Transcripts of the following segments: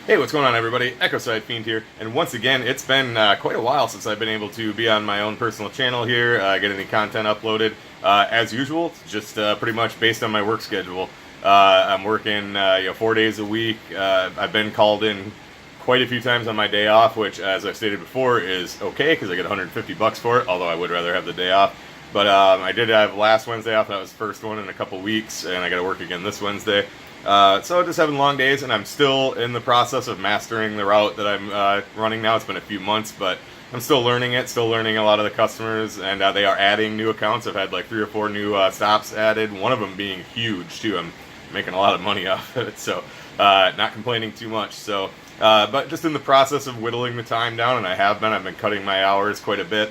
Hey, what's going on, everybody? Echoside Fiend here, and once again, it's been quite a while since I've been able to be on my own personal channel here, get any content uploaded. As usual, it's just pretty much based on my work schedule. I'm working 4 days a week. I've been called in quite a few times on my day off, which, as I've stated before, is okay because I get 150 bucks for it. Although I would rather have the day off. But I did have last Wednesday off. That was the first one in a couple weeks, and I got to work again this Wednesday. So just having long days, and I'm still in the process of mastering the route that I'm running now. It's been a few months, but I'm still learning it, still learning a lot of the customers, and they are adding new accounts. I've had like 3 or 4 new stops added, one of them being huge too. I'm making a lot of money off of it, so not complaining too much. So, but just in the process of whittling the time down, and I've been cutting my hours quite a bit,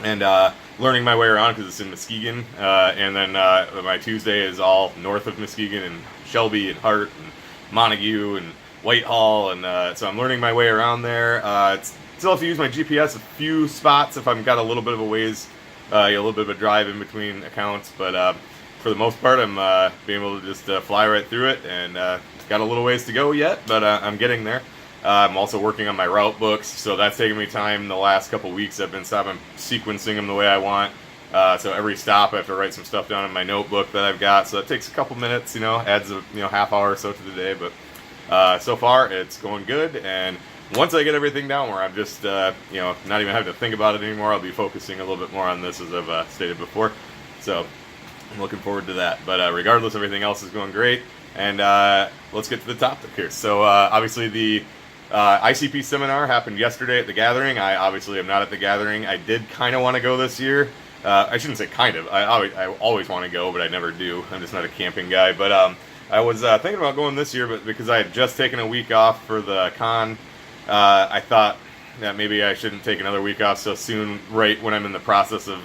and learning my way around because it's in Muskegon, and then my Tuesday is all north of Muskegon and Shelby and Hart and Montague and Whitehall, and so I'm learning my way around there. Still have to use my GPS a few spots if I've got a little bit of a ways, a little bit of a drive in between accounts, but for the most part, I'm being able to just fly right through it, and got a little ways to go yet, but I'm getting there. I'm also working on my route books, so that's taking me time the last couple weeks. I've been sequencing them the way I want. So every stop I have to write some stuff down in my notebook that I've got. So it takes a couple minutes, adds a half hour or so to the day. But so far it's going good. And once I get everything down where I'm just not even having to think about it anymore, I'll be focusing a little bit more on this, as I've stated before. So I'm looking forward to that. But regardless, everything else is going great. And let's get to the topic here. So obviously the ICP Seminar happened yesterday at the Gathering. I obviously am not at the Gathering. I did kind of want to go this year. I shouldn't say kind of. I always want to go, but I never do. I'm just not a camping guy. But I was thinking about going this year, but because I had just taken a week off for the con, I thought that maybe I shouldn't take another week off so soon, right when I'm in the process of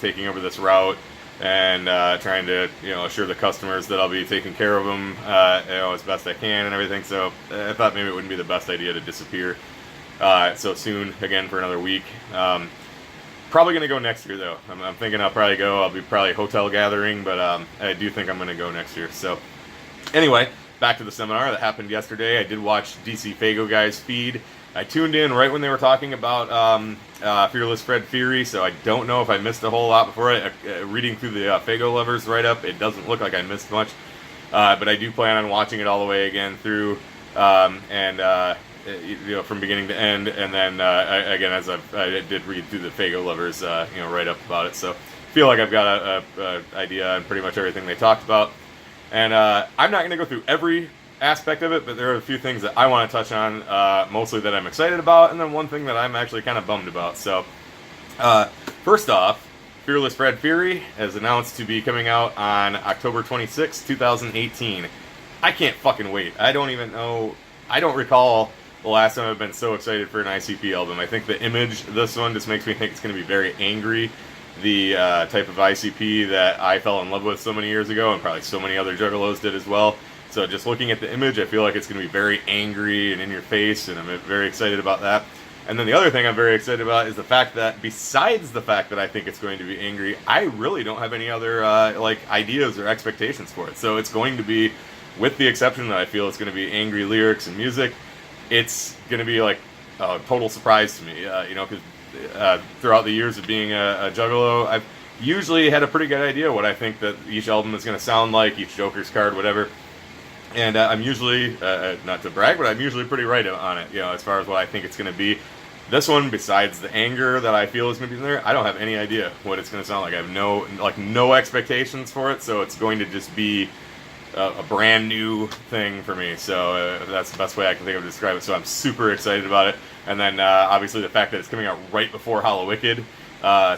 taking over this route and trying to assure the customers that I'll be taking care of them as best I can and everything. So I thought maybe it wouldn't be the best idea to disappear so soon again for another week. Probably going to go next year, though. I'm thinking I'll probably go. I'll be probably hotel gathering, but I do think I'm going to go next year. So anyway, back to the seminar that happened yesterday. I did watch DC Fago Guy's feed. I tuned in right when they were talking about Fearless Fred Fury, so I don't know if I missed a whole lot before reading through the Fago Lovers write-up. It doesn't look like I missed much, but I do plan on watching it all the way again through, from beginning to end, and then again, as I did read through the Fago Lovers write-up about it, so I feel like I've got a idea on pretty much everything they talked about. And I'm not going to go through every aspect of it, but there are a few things that I want to touch on, mostly that I'm excited about, and then one thing that I'm actually kind of bummed about. So first off, Fearless Fred Fury is announced to be coming out on October 26, 2018. I can't fucking wait. I don't recall the last time I've been so excited for an ICP album. I think the image of this one just makes me think it's going to be very angry. The type of ICP that I fell in love with so many years ago, and probably so many other Juggalos did as well. So just looking at the image, I feel like it's going to be very angry and in your face, and I'm very excited about that. And then the other thing I'm very excited about is the fact that, besides the fact that I think it's going to be angry, I really don't have any other ideas or expectations for it. So it's going to be, with the exception that I feel it's going to be angry lyrics and music, it's going to be like a total surprise to me. Because throughout the years of being a Juggalo, I've usually had a pretty good idea what I think that each album is going to sound like, each Joker's card, whatever. And I'm usually, not to brag, but I'm usually pretty right on it, as far as what I think it's going to be. This one, besides the anger that I feel is going to be in there, I don't have any idea what it's going to sound like. I have no expectations for it, so it's going to just be a brand new thing for me. So that's the best way I can think of to describe it. So I'm super excited about it. And then obviously the fact that it's coming out right before Hallowicked.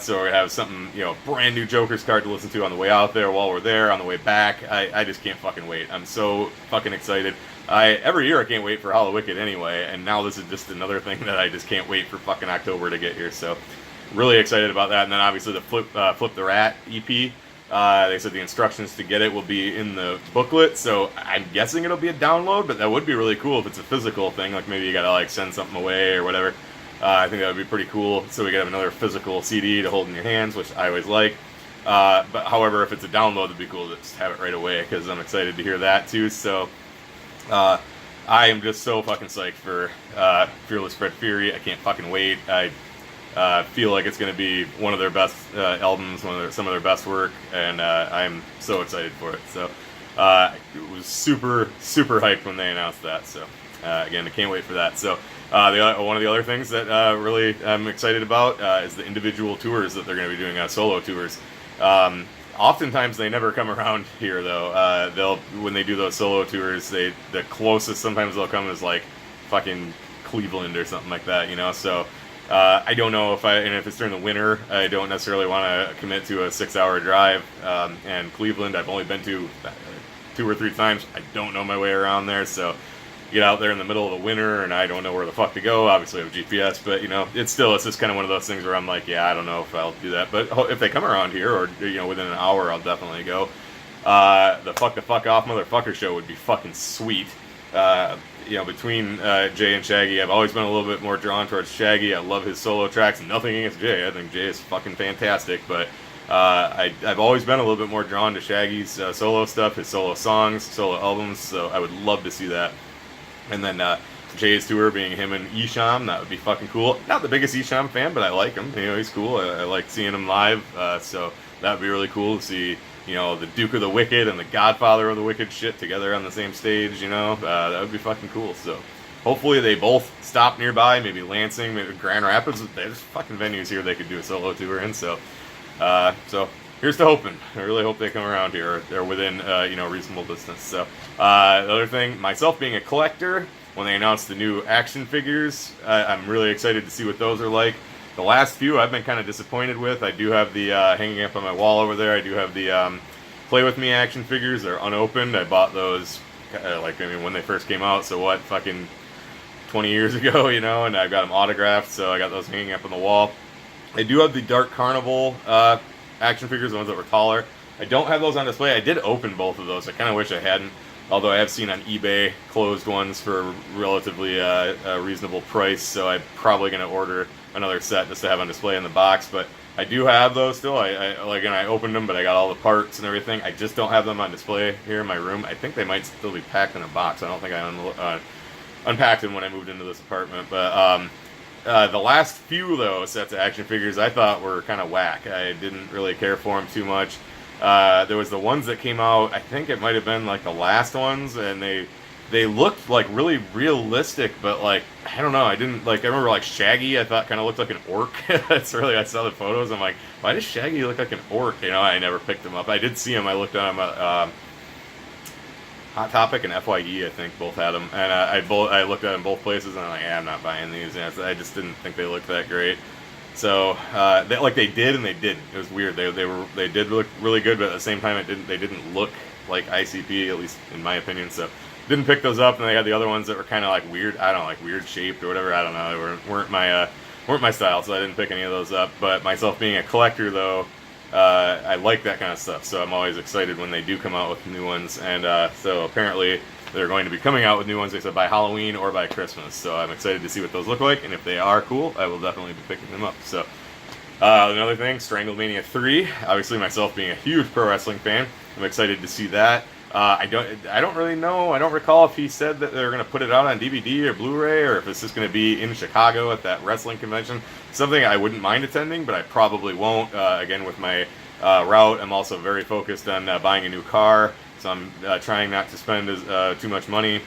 So we're going to have something, brand new Joker's card to listen to on the way out there, while we're there, on the way back. I just can't fucking wait. I'm so fucking excited. Every year I can't wait for Hallowicked anyway, and now this is just another thing that I just can't wait for fucking October to get here. So really excited about that. And then obviously the Flip the Rat EP. They said the instructions to get it will be in the booklet, so I'm guessing it'll be a download, but that would be really cool if it's a physical thing, like maybe you gotta send something away or whatever. I think that would be pretty cool, so we could have another physical CD to hold in your hands, which I always like. But however, if it's a download, it'd be cool to just have it right away, because I'm excited to hear that too. So I am just so fucking psyched for Fearless Fred Fury. I can't fucking wait. I feel like it's going to be one of their best albums, some of their best work, and I'm so excited for it. So it was super hyped when they announced that. So again, I can't wait for that. So one of the other things that really I'm excited about is the individual tours that they're going to be doing, solo tours. Oftentimes they never come around here though. When they do those solo tours, the closest sometimes they'll come is like fucking Cleveland or something like that, you know. So I don't know if it's during the winter, I don't necessarily want to commit to a 6-hour drive. And Cleveland, I've only been to 2 or 3 times. I don't know my way around there, so get out there in the middle of the winter and I don't know where the fuck to go. Obviously I have GPS, but you know, it's just kind of one of those things where I'm like, yeah, I don't know if I'll do that. But if they come around here, or you know, within an hour, I'll definitely go. The Fuck Off Motherfucker show would be fucking sweet. You know, between J and Shaggy, I've always been a little bit more drawn towards Shaggy. I love his solo tracks. Nothing against Jay. I think Jay is fucking fantastic, but I've always been a little bit more drawn to Shaggy's solo stuff, his solo songs, solo albums. So I would love to see that. And then Jay's tour being him and Esham, that would be fucking cool. Not the biggest Esham fan, but I like him. You know, he's cool. I like seeing him live. So that would be really cool to see, you know, the Duke of the Wicked and the Godfather of the Wicked shit together on the same stage, you know. That would be fucking cool. So hopefully they both stop nearby, maybe Lansing, maybe Grand Rapids. There's fucking venues here they could do a solo tour in. So here's to hoping. I really hope they come around here, or they're within, you know, reasonable distance. So the other thing, myself being a collector, when they announced the new action figures, I'm really excited to see what those are like. The last few I've been kind of disappointed with. I do have the hanging up on my wall over there. I do have the Play With Me action figures. They're unopened. I bought those when they first came out. So what, fucking 20 years ago, you know, and I got them autographed. So I got those hanging up on the wall. I do have the Dark Carnival action figures, the ones that were taller. I don't have those on display. I did open both of those. I kind of wish I hadn't. Although I have seen on eBay closed ones for relatively a reasonable price, so I'm probably going to order another set just to have on display in the box. But I do have those still. I opened them, but I got all the parts and everything. I just don't have them on display here in my room. I think they might still be packed in a box. I don't think I unpacked them when I moved into this apartment. But the last few, though, sets of action figures I thought were kind of whack. I didn't really care for them too much. There was the ones that came out, I think it might have been like the last ones, and they looked like really realistic, but like, I don't know, I remember like Shaggy, I thought kind of looked like an orc. I saw the photos, I'm like, why does Shaggy look like an orc? You know, I never picked him up. I did see him, I looked at him, Hot Topic and FYE, I think, both had them, and I looked at them both places, and I'm like, yeah, I'm not buying these. And I just didn't think they looked that great. So they did and they didn't. It was weird. They did look really good, but at the same time, they didn't look like ICP, at least in my opinion. So didn't pick those up. And they had the other ones that were kind of like weird. I don't know, like weird shaped or whatever. I don't know. They weren't my style, so I didn't pick any of those up. But myself being a collector, though, I like that kind of stuff. So I'm always excited when they do come out with new ones. And so apparently they're going to be coming out with new ones, they said, by Halloween or by Christmas. So I'm excited to see what those look like, and if they are cool, I will definitely be picking them up. So another thing, Stranglemania 3. Obviously, myself being a huge pro wrestling fan, I'm excited to see that. I don't really know. I don't recall if he said that they're going to put it out on DVD or Blu-ray, or if it's just going to be in Chicago at that wrestling convention. Something I wouldn't mind attending, but I probably won't. Again, with my route, I'm also very focused on buying a new car. So I'm trying not to spend too much money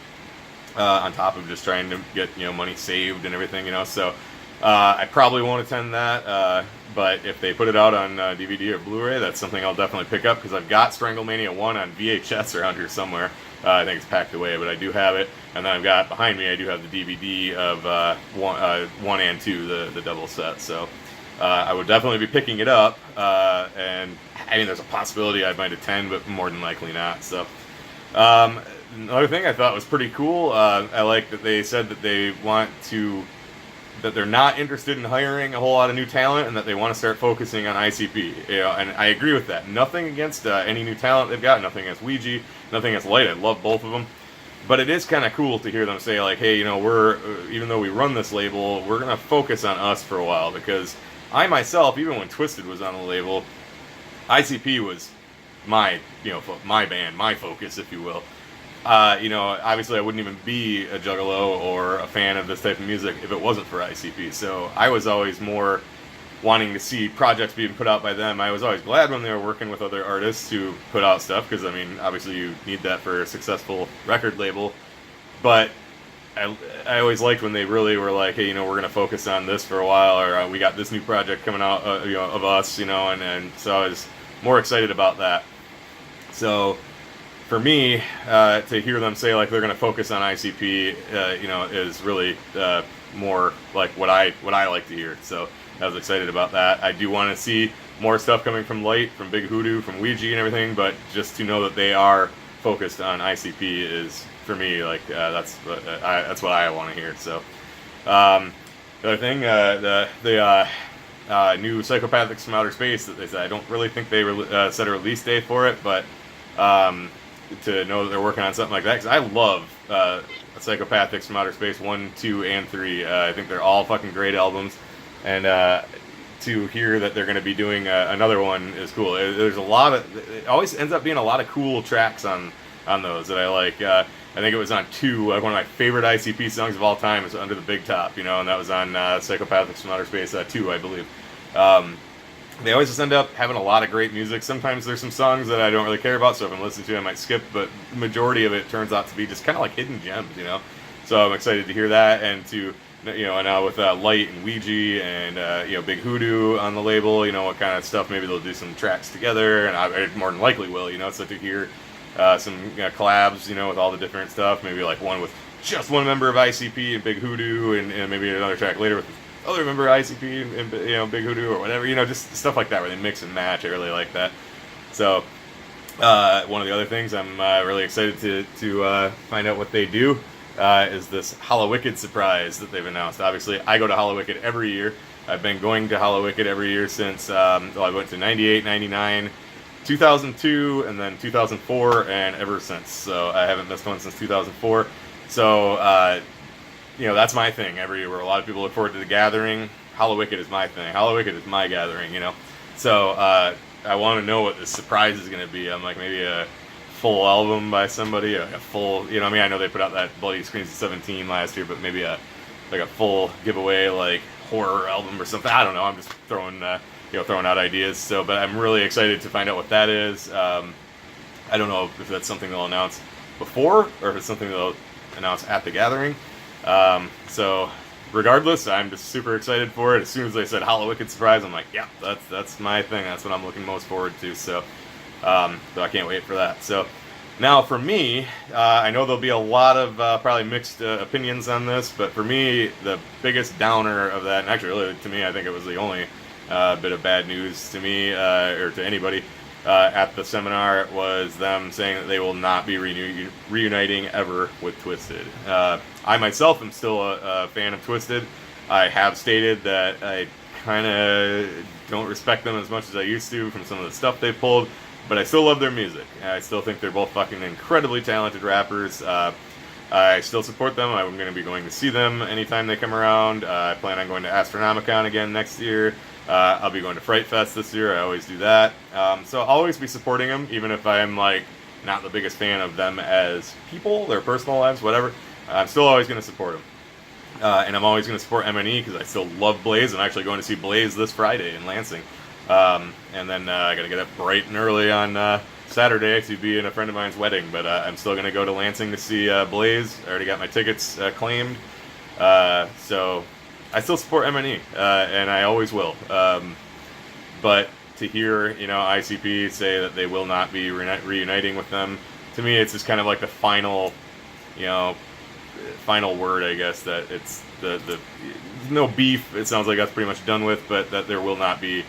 on top of just trying to get, you know, money saved and everything, you know. So I probably won't attend that. But if they put it out on DVD or Blu-ray, that's something I'll definitely pick up, because I've got Stranglemania 1 on VHS around here somewhere. I think it's packed away, but I do have it. And then I've got behind me, I do have the DVD of 1 and 2, the double set. So I would definitely be picking it up, and I mean, there's a possibility I might attend, but more than likely not. So another thing I thought was pretty cool, I like that they said that that they're not interested in hiring a whole lot of new talent, and that they want to start focusing on ICP. You know, and I agree with that. Nothing against any new talent they've got, nothing against Ouija, nothing against Light. I love both of them. But it is kind of cool to hear them say, like, hey, you know, even though we run this label, we're going to focus on us for a while, because I myself, even when Twisted was on the label, ICP was my band, my focus, if you will. obviously I wouldn't even be a juggalo or a fan of this type of music if it wasn't for ICP. So I was always more wanting to see projects being put out by them. I was always glad when they were working with other artists to put out stuff, because I mean, obviously you need that for a successful record label. But I always liked when they really were like, hey, we're going to focus on this for a while, or we got this new project coming out, of us, and so I was more excited about that. So for me, to hear them say like they're going to focus on ICP, is really more like what I like to hear. So I was excited about that. I do want to see more stuff coming from Light, from Big Hoodoo, from Ouija and everything, but just to know that they are focused on ICP is, for me, like that's what I want to hear. So the other thing, the new Psychopathics from Outer Space that they said, I don't really think they set a release date for it, but to know that they're working on something like that, because I love Psychopathics from Outer Space 1, 2, and 3. I think they're all fucking great albums, and to hear that they're going to be doing another one is cool. There's a lot of, it always ends up being a lot of cool tracks on those that I like. I think it was on 2, one of my favorite ICP songs of all time is Under the Big Top, and that was on Psychopathics from Outer Space 2, I believe. They always just end up having a lot of great music. Sometimes there's some songs that I don't really care about, so if I'm listening to it, I might skip, but the majority of it turns out to be just kind of like hidden gems, So I'm excited to hear that, and to, now with Light and Ouija and, Big Hoodoo on the label, what kind of stuff, maybe they'll do some tracks together, and I more than likely will, so to hear some collabs, with all the different stuff, maybe like one with just one member of ICP and Big Hoodoo, and maybe another track later with other member of ICP and Big Hoodoo or whatever, just stuff like that where they mix and match. I really like that. So one of the other things I'm really excited to find out what they do is this Hallowicked surprise that they've announced. Obviously, I go to Hallowicked every year. I've been going to Hallowicked every year since I went to 98, 99, 2002, and then 2004, and ever since. So I haven't missed one since 2004. So that's my thing every year, where a lot of people look forward to the gathering. Hallowicked is my thing. Hallowicked is my gathering, So I want to know what this surprise is going to be. I'm like, maybe a full album by somebody, a full, I know they put out that Bloody Screams of 17 last year, but maybe a full giveaway, like horror album or something. I don't know. I'm just throwing out ideas. So, but I'm really excited to find out what that is. I don't know if that's something they'll announce before, or if it's something they'll announce at the gathering. So regardless, I'm just super excited for it. As soon as they said Hallowicked surprise, I'm like, yeah, that's my thing. That's what I'm looking most forward to. So I can't wait for that. So now for me, I know there'll be a lot of probably mixed opinions on this, but for me, the biggest downer of that, and actually really to me, I think it was the only bit of bad news to me, or to anybody, at the seminar, was them saying that they will not be reuniting ever with Twisted. I myself am still a fan of Twisted. I have stated that I kind of don't respect them as much as I used to from some of the stuff they pulled, but I still love their music. I still think they're both fucking incredibly talented rappers. I still support them. I'm going to be going to see them anytime they come around. I plan on going to Astronomicon again next year. I'll be going to Fright Fest this year. I always do that. So I'll always be supporting them, even if I'm like not the biggest fan of them as people, their personal lives, whatever. I'm still always going to support them. And I'm always going to support MNE because I still love Blaze. I'm actually going to see Blaze this Friday in Lansing. And then I got to get up bright and early on Saturday to be in a friend of mine's wedding. But I'm still going to go to Lansing to see Blaze. I already got my tickets claimed. So I still support MNE, and I always will. But to hear, ICP say that they will not be reuniting with them, to me, it's just kind of like the final word, I guess, that it's the no beef. It sounds like that's pretty much done with, but that there will not be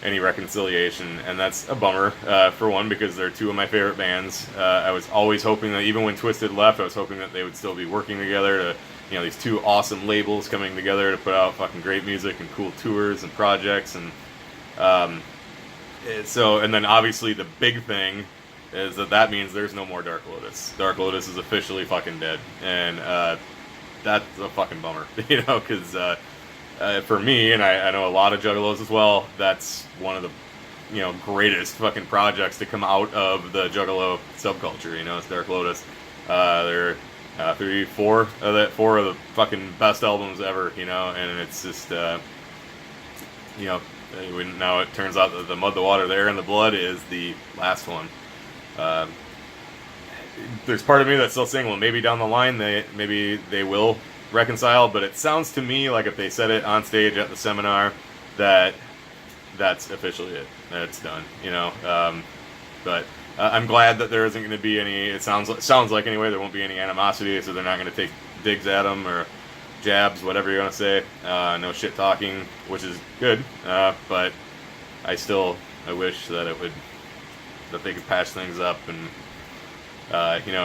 any reconciliation, and that's a bummer, for one, because they're two of my favorite bands. I was always hoping that even when Twisted left, I was hoping that they would still be working together to, these two awesome labels coming together to put out fucking great music and cool tours and projects, and and then obviously the big thing is that means there's no more Dark Lotus. Dark Lotus is officially fucking dead, and that's a fucking bummer, because for me, and I know a lot of juggalos as well, that's one of the greatest fucking projects to come out of the Juggalo subculture. It's Dark Lotus. They're four of the fucking best albums ever. And it's just now it turns out that the Mud, the Water, the Air, and the Blood is the last one. There's part of me that's still saying, well, maybe down the line maybe they will reconcile, but it sounds to me like if they said it on stage at the seminar, that's officially it. That it's done. But I'm glad that there isn't going to be any. It sounds like anyway there won't be any animosity, so they're not going to take digs at them or jabs, whatever you're going to say. No shit talking, which is good. But I wish that they could patch things up and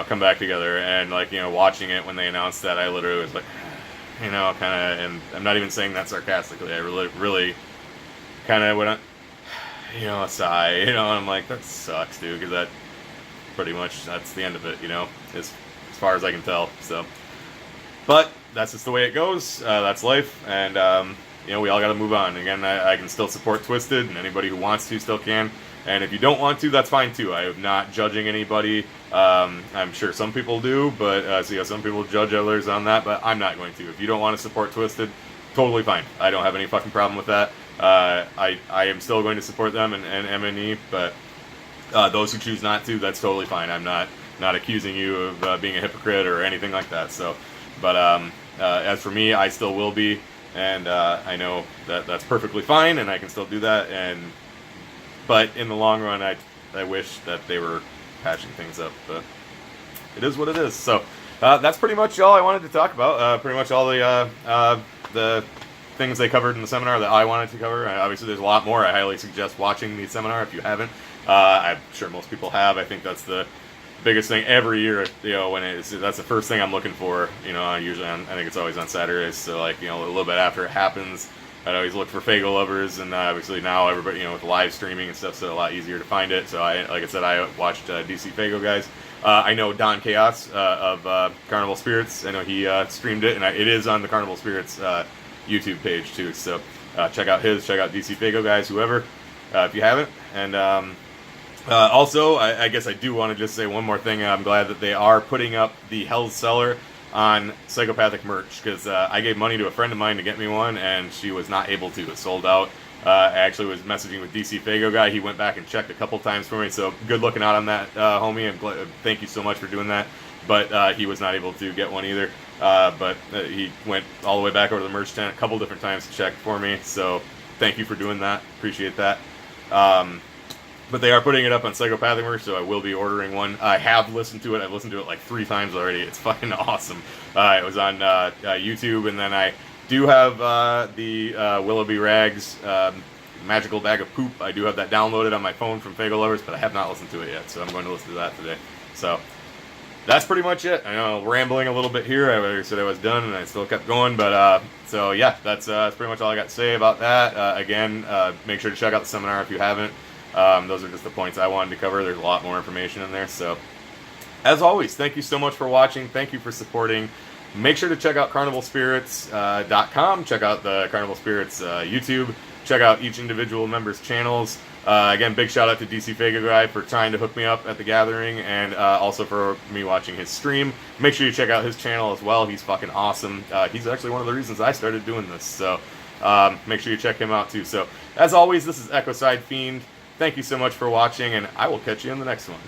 come back together. And watching it when they announced that, I literally was like, kind of, and I'm not even saying that sarcastically. I really kind of went on, a sigh, and I'm like, that sucks, dude, because that pretty much, that's the end of it, as far as I can tell. So, but that's just the way it goes. That's life, and we all got to move on. Again, I can still support Twisted, and anybody who wants to still can. And if you don't want to, that's fine too. I am not judging anybody. I'm sure some people do, but some people judge others on that, but I'm not going to. If you don't want to support Twisted, totally fine. I don't have any fucking problem with that. I am still going to support them and MNE, but those who choose not to, that's totally fine. I'm not accusing you of being a hypocrite or anything like that. So, but as for me, I still will be, and I know that that's perfectly fine, and I can still do that. But in the long run, I wish that they were patching things up. But it is what it is. So that's pretty much all I wanted to talk about. Pretty much all the things they covered in the seminar that I wanted to cover. Obviously, there's a lot more. I highly suggest watching the seminar if you haven't. I'm sure most people have. I think that's the biggest thing every year. That's the first thing I'm looking for. Usually I think it's always on Saturdays. So a little bit after it happens, I'd always look for Fago lovers, and obviously now everybody, with live streaming and stuff, so a lot easier to find it. So I watched DC Fago guys. I know Don Chaos of Carnival Spirits. I know he streamed it, and it is on the Carnival Spirits YouTube page too. So check out DC Fago guys, whoever, if you haven't. And also, I guess I do want to just say one more thing. I'm glad that they are putting up the Hell's Cellar on Psychopathic merch, because I gave money to a friend of mine to get me one, and she was not able to. It sold out. I actually was messaging with DC Fago guy. He went back and checked a couple times for me, so good looking out on that, homie. Thank you so much for doing that. But he was not able to get one either. But he went all the way back over to the merch tent a couple different times to check for me, so thank you for doing that. Appreciate that. But they are putting it up on Psychopathic merch, so I will be ordering one. I have listened to it. I've listened to it like 3 times already. It's fucking awesome. It was on YouTube, and then I do have the Willoughby Rags Magical Bag of Poop. I do have that downloaded on my phone from Fago Lovers, but I have not listened to it yet, so I'm going to listen to that today. So that's pretty much it. I know, rambling a little bit here. I said I was done, and I still kept going, but so yeah, that's pretty much all I got to say about that. Again, make sure to check out the seminar if you haven't. Those are just the points I wanted to cover. There's a lot more information in there. So, as always, thank you so much for watching. Thank you for supporting. Make sure to check out carnivalspirits.com. Check out the Carnival Spirits YouTube. Check out each individual member's channels. Again, big shout out to DC Fago guy for trying to hook me up at the gathering, and also for me watching his stream. Make sure you check out his channel as well. He's fucking awesome. He's actually one of the reasons I started doing this. So, make sure you check him out too. So, as always, this is Ecocide Fiend. Thank you so much for watching, and I will catch you in the next one.